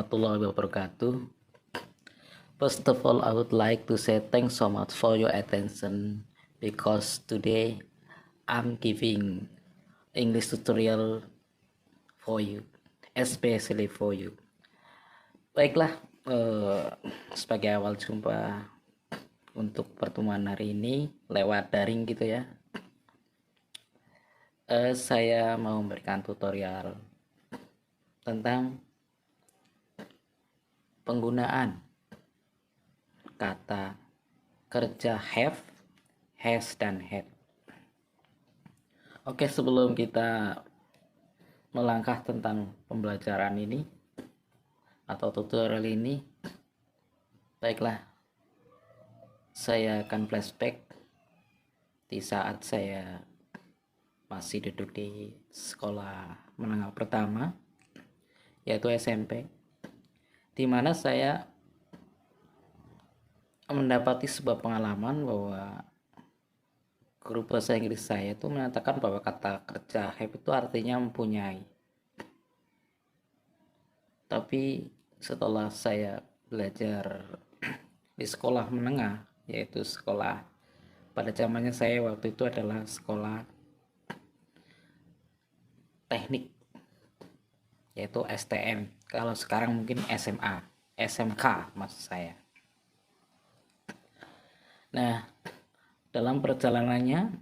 warahmatullahi wabarakatuh. First of all, I would like to say thanks so much for your attention because today I'm giving English tutorial for you, especially for you. Baiklah, sebagai awal jumpa untuk pertemuan hari ini lewat daring gitu ya. Saya mau memberikan tutorial tentang penggunaan kata kerja have, has, dan had. Oke, sebelum kita melangkah tentang pembelajaran ini atau tutorial ini, baiklah, saya akan flashback di saat saya masih duduk di sekolah menengah pertama, yaitu SMP, di mana saya mendapati sebuah pengalaman bahwa guru bahasa Inggris saya itu menyatakan bahwa kata kerja have itu artinya mempunyai. Tapi setelah saya belajar di sekolah menengah, yaitu sekolah pada zamannya saya waktu itu adalah sekolah teknik, yaitu STM. Kalau sekarang mungkin SMA, SMK maksud saya. Nah, dalam perjalanannya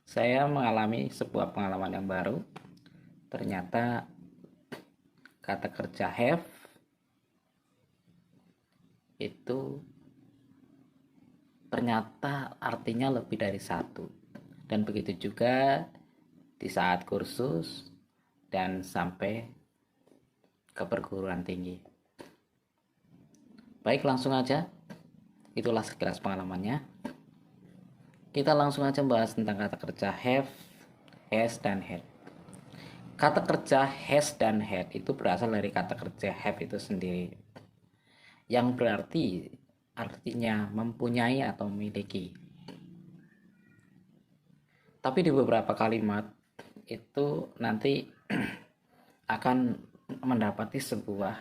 saya mengalami sebuah pengalaman yang baru. Ternyata kata kerja have itu ternyata artinya lebih dari satu. Dan begitu juga di saat kursus dan sampai ke perguruan tinggi. Baik, langsung aja. Itulah sekilas pengalamannya. Kita langsung aja membahas tentang kata kerja have, has, dan had. Kata kerja has dan had itu berasal dari kata kerja have itu sendiri, yang berarti artinya mempunyai atau memiliki. Tapi di beberapa kalimat itu nanti akan mendapati sebuah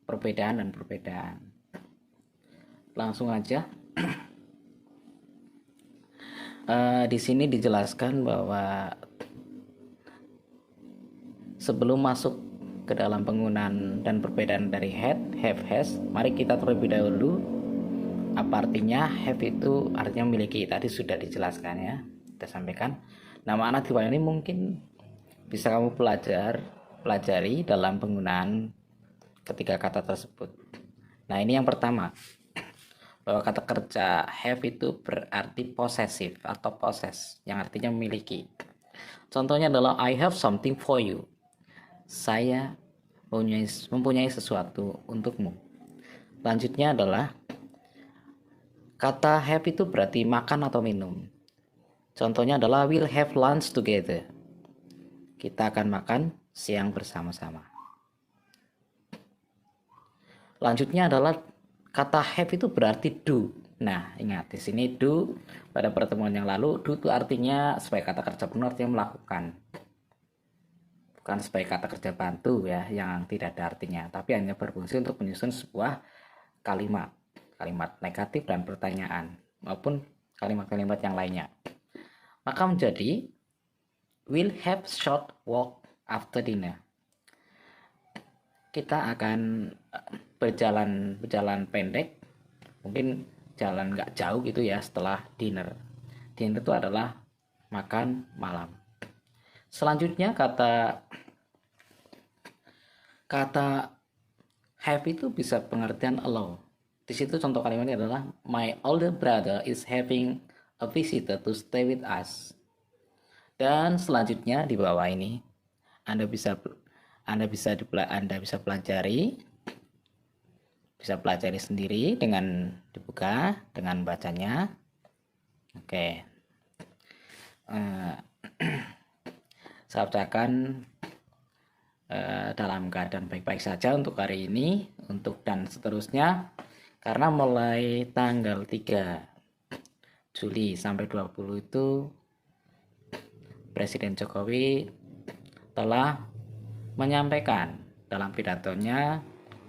perbedaan dan perbedaan. Langsung aja. Di sini dijelaskan bahwa sebelum masuk ke dalam penggunaan dan perbedaan dari had, have, has, mari kita terlebih dahulu apa artinya have itu artinya memiliki. Tadi sudah dijelaskan ya, kita sampaikan. Nah, makna di bawah ini mungkin bisa kamu pelajari dalam penggunaan ketiga kata tersebut. Nah, ini yang pertama, bahwa kata kerja have itu berarti posesif atau possess, yang artinya memiliki. Contohnya adalah I have something for you. Saya mempunyai sesuatu untukmu. Lanjutnya adalah kata have itu berarti makan atau minum. Contohnya adalah we'll have lunch together. Kita akan makan siang bersama-sama. Lanjutnya adalah kata have itu berarti do. Nah, ingat di sini do pada pertemuan yang lalu, do itu artinya sebagai kata kerja penuh artinya melakukan. Bukan sebagai kata kerja bantu ya, yang tidak ada artinya, tapi hanya berfungsi untuk menyusun sebuah kalimat negatif dan pertanyaan maupun kalimat-kalimat yang lainnya. Maka menjadi we'll have short walk after dinner. Kita akan berjalan pendek, mungkin jalan nggak jauh gitu ya setelah dinner. Dinner itu adalah makan malam. Selanjutnya kata have itu bisa pengertian allow. Di situ contoh kalimatnya adalah my older brother is having a visitor to stay with us. Dan selanjutnya di bawah ini Anda bisa pelajari sendiri dengan dibuka, dengan bacanya. Oke. Saya ucapkan dalam keadaan baik-baik saja untuk hari ini, untuk dan seterusnya, karena mulai tanggal 3 Juli sampai 20 itu Presiden Jokowi telah menyampaikan dalam pidatonya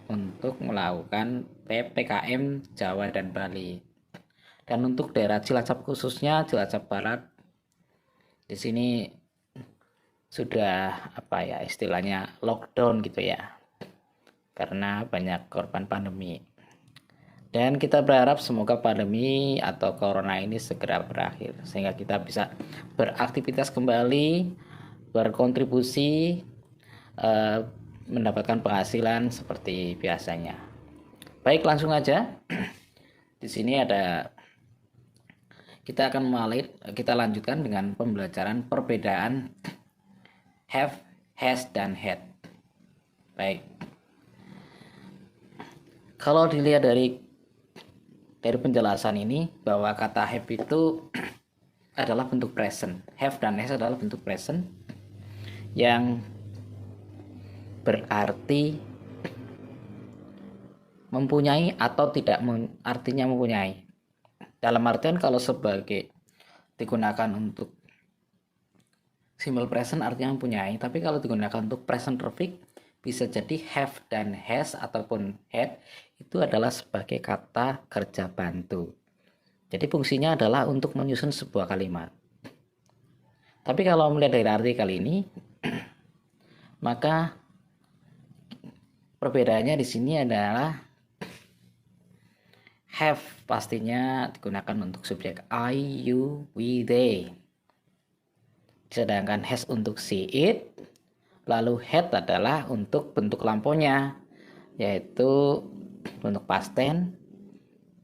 untuk melakukan PPKM Jawa dan Bali. Dan untuk daerah Cilacap khususnya Cilacap Barat, di sini sudah istilahnya lockdown gitu ya, karena banyak korban pandemi. Dan kita berharap semoga pandemi atau corona ini segera berakhir sehingga kita bisa beraktivitas kembali, berkontribusi, mendapatkan penghasilan seperti biasanya. Baik, langsung aja. Di sini kita lanjutkan dengan pembelajaran perbedaan have, has, dan had. Baik. Kalau dilihat dari penjelasan ini bahwa kata have itu adalah bentuk present. Have dan has adalah bentuk present yang berarti mempunyai atau tidak artinya mempunyai. Dalam artian kalau sebagai digunakan untuk simple present artinya mempunyai, tapi kalau digunakan untuk present perfect bisa jadi have dan has ataupun had itu adalah sebagai kata kerja bantu. Jadi fungsinya adalah untuk menyusun sebuah kalimat. Tapi kalau melihat dari arti kali ini, maka perbedaannya di sini adalah have pastinya digunakan untuk subjek I, you, we, they. Sedangkan has untuk she, it. Lalu had adalah untuk bentuk lampaunya, yaitu bentuk past tense.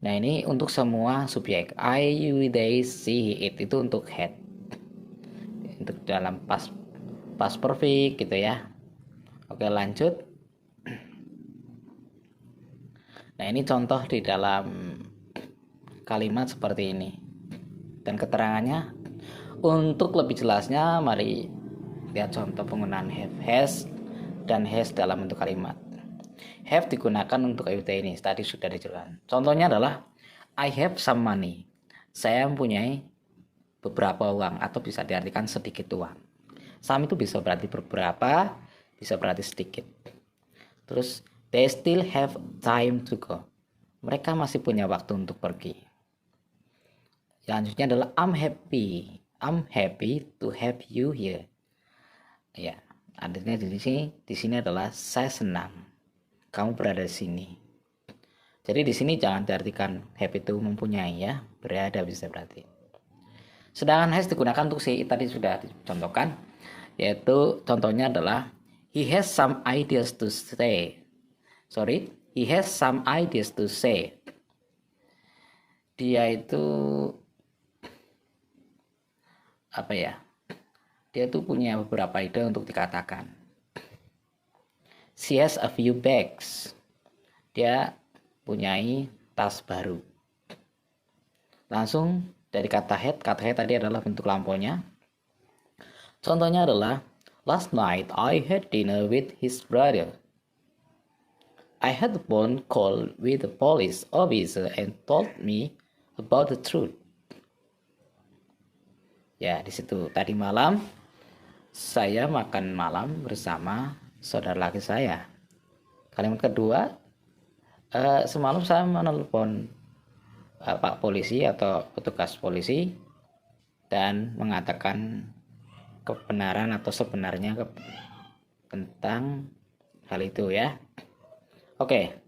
Nah, ini untuk semua subjek I, you, they, she, it itu untuk had. Untuk dalam past perfect gitu ya. Oke, lanjut. Nah, ini contoh di dalam kalimat seperti ini. Dan keterangannya, untuk lebih jelasnya mari lihat contoh penggunaan have, has, dan has dalam bentuk kalimat. Have digunakan untuk EUT ini, tadi sudah dijelaskan. Contohnya adalah I have some money. Saya mempunyai beberapa uang atau bisa diartikan sedikit uang. Some itu bisa berarti beberapa, bisa berarti sedikit. Terus they still have time to go. Mereka masih punya waktu untuk pergi. Selanjutnya adalah I'm happy to have you here. Ya, artinya di sini adalah saya senang kamu berada di sini. Jadi di sini jangan diartikan happy itu mempunyai ya, berada bisa berarti. Sedangkan has digunakan untuk si tadi sudah dicontohkan, yaitu contohnya adalah he has some ideas to say. He has some ideas to say. Dia itu dia tuh punya beberapa ide untuk dikatakan. She has a few bags. Dia punyai tas baru. Langsung dari kata head tadi adalah bentuk lampaunya. Contohnya adalah last night I had dinner with his brother. I had a phone call with the police officer and told me about the truth. Ya, di situ tadi malam saya makan malam bersama saudara laki saya. Kalimat kedua, semalam saya menelpon Pak polisi atau petugas polisi dan mengatakan kebenaran atau sebenarnya tentang hal itu ya. Oke,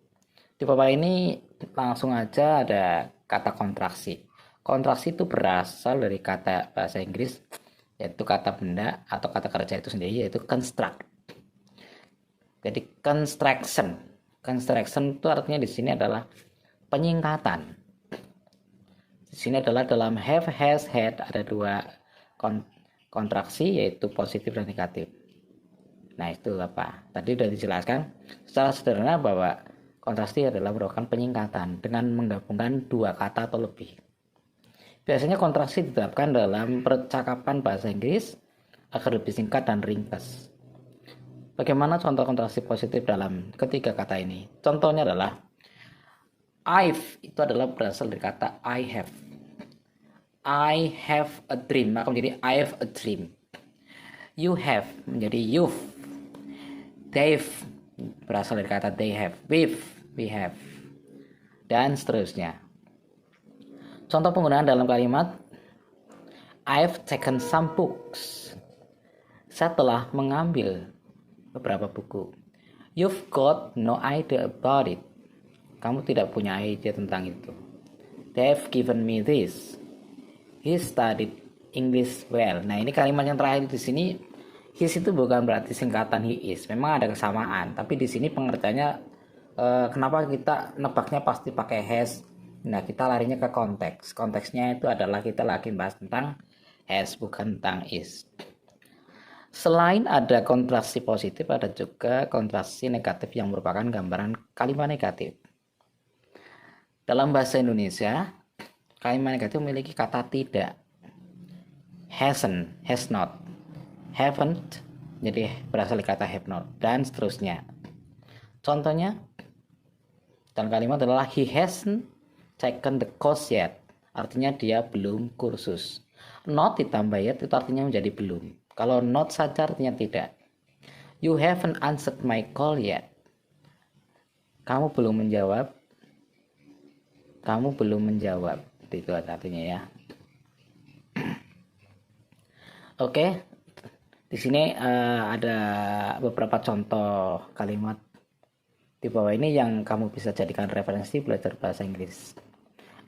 di bawah ini langsung aja ada kata kontraksi. Kontraksi itu berasal dari kata bahasa Inggris, yaitu kata benda atau kata kerja itu sendiri, yaitu construct. Jadi construction itu artinya di sini adalah penyingkatan. Di sini adalah dalam have, has, had ada dua kontraksi, yaitu positif dan negatif. Nah, itu apa? Tadi sudah dijelaskan secara sederhana bahwa kontraksi adalah merupakan penyingkatan dengan menggabungkan dua kata atau lebih. Biasanya kontraksi diterapkan dalam percakapan bahasa Inggris agar lebih singkat dan ringkas. Bagaimana contoh kontraksi positif dalam ketiga kata ini? Contohnya adalah I've itu adalah berasal dari kata I have. I have a dream, maka menjadi I have a dream. You have menjadi you've. They've berasal dari kata they have, we have, dan seterusnya. Contoh penggunaan dalam kalimat I've taken some books. Saya telah mengambil beberapa buku. You've got no idea about it. Kamu tidak punya ide tentang itu. They've given me this. He studied English well. Nah, ini kalimat yang terakhir di sini. His itu bukan berarti singkatan he is. Memang ada kesamaan, tapi di sini pengertiannya kenapa kita nebaknya pasti pakai has. Nah, kita larinya ke konteks. Konteksnya itu adalah kita lagi bahas tentang has, bukan tentang is. Selain ada kontrasi positif, ada juga kontrasi negatif yang merupakan gambaran kalimat negatif. Dalam bahasa Indonesia, kalimat negatif memiliki kata tidak. Hasn't, has not, haven't, jadi berasal dari kata have not, dan seterusnya. Contohnya, dalam kalimat adalah he hasn't taken the course yet, artinya dia belum kursus. Not ditambah yet itu artinya menjadi belum. Kalau not saja artinya tidak. You haven't answered my call yet. Kamu belum menjawab. Kamu belum menjawab. Itu artinya ya. Oke. Di sini ada beberapa contoh kalimat di bawah ini yang kamu bisa jadikan referensi belajar bahasa Inggris.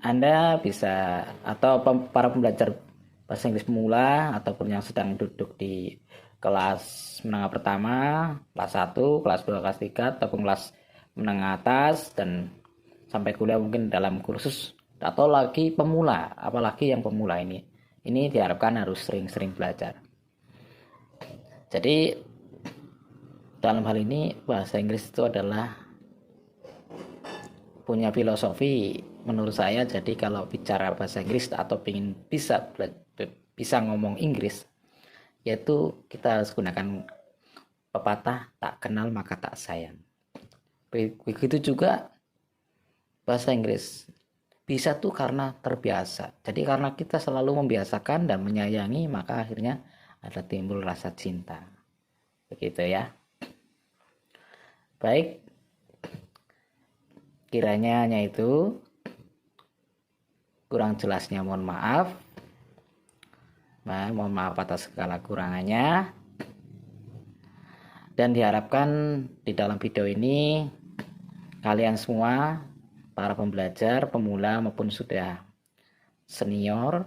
Anda bisa, atau para pembelajar bahasa Inggris pemula ataupun yang sedang duduk di kelas menengah pertama, kelas 1, kelas 2, kelas 3, ataupun kelas menengah atas dan sampai kuliah mungkin dalam kursus, atau lagi pemula, apalagi yang pemula ini diharapkan harus sering-sering belajar. Jadi dalam hal ini bahasa Inggris itu adalah punya filosofi menurut saya. Jadi kalau bicara bahasa Inggris atau ingin bisa ngomong Inggris, yaitu kita harus gunakan pepatah tak kenal maka tak sayang. Begitu juga bahasa Inggris bisa tuh karena terbiasa. Jadi karena kita selalu membiasakan dan menyayangi, maka akhirnya ada timbul rasa cinta. Begitu ya. Baik, kiranya hanya itu. Kurang jelasnya mohon maaf. Mohon maaf atas segala kurangannya. Dan diharapkan di dalam video ini kalian semua, para pembelajar, pemula maupun sudah senior,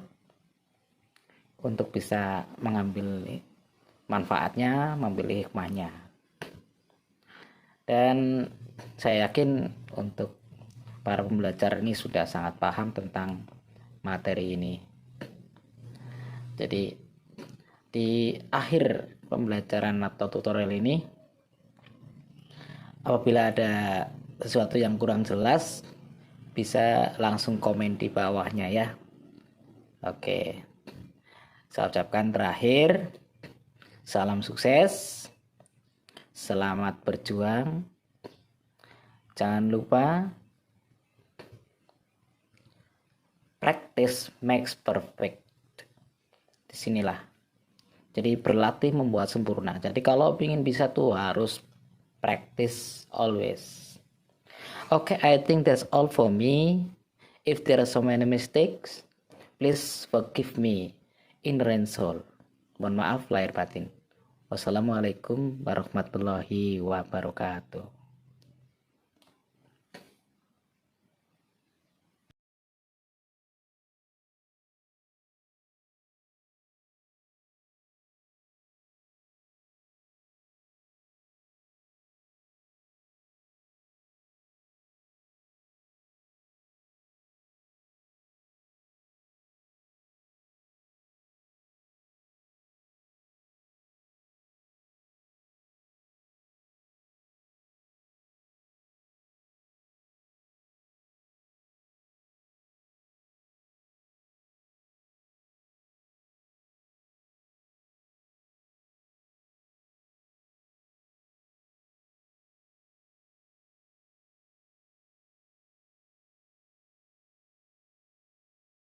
untuk bisa mengambil manfaatnya, mengambil hikmahnya. Dan saya yakin untuk para pembelajar ini sudah sangat paham tentang materi ini. Jadi di akhir pembelajaran atau tutorial ini, apabila ada sesuatu yang kurang jelas, bisa langsung komen di bawahnya ya. Oke, saya ucapkan terakhir, salam sukses, selamat berjuang, jangan lupa practice makes perfect. Disinilah. Jadi berlatih membuat sempurna. Jadi kalau ingin bisa tuh harus practice always. Okay, I think that's all for me. If there are so many mistakes, please forgive me in soul. Mohon maaf lahir batin. Wassalamualaikum warahmatullahi wabarakatuh.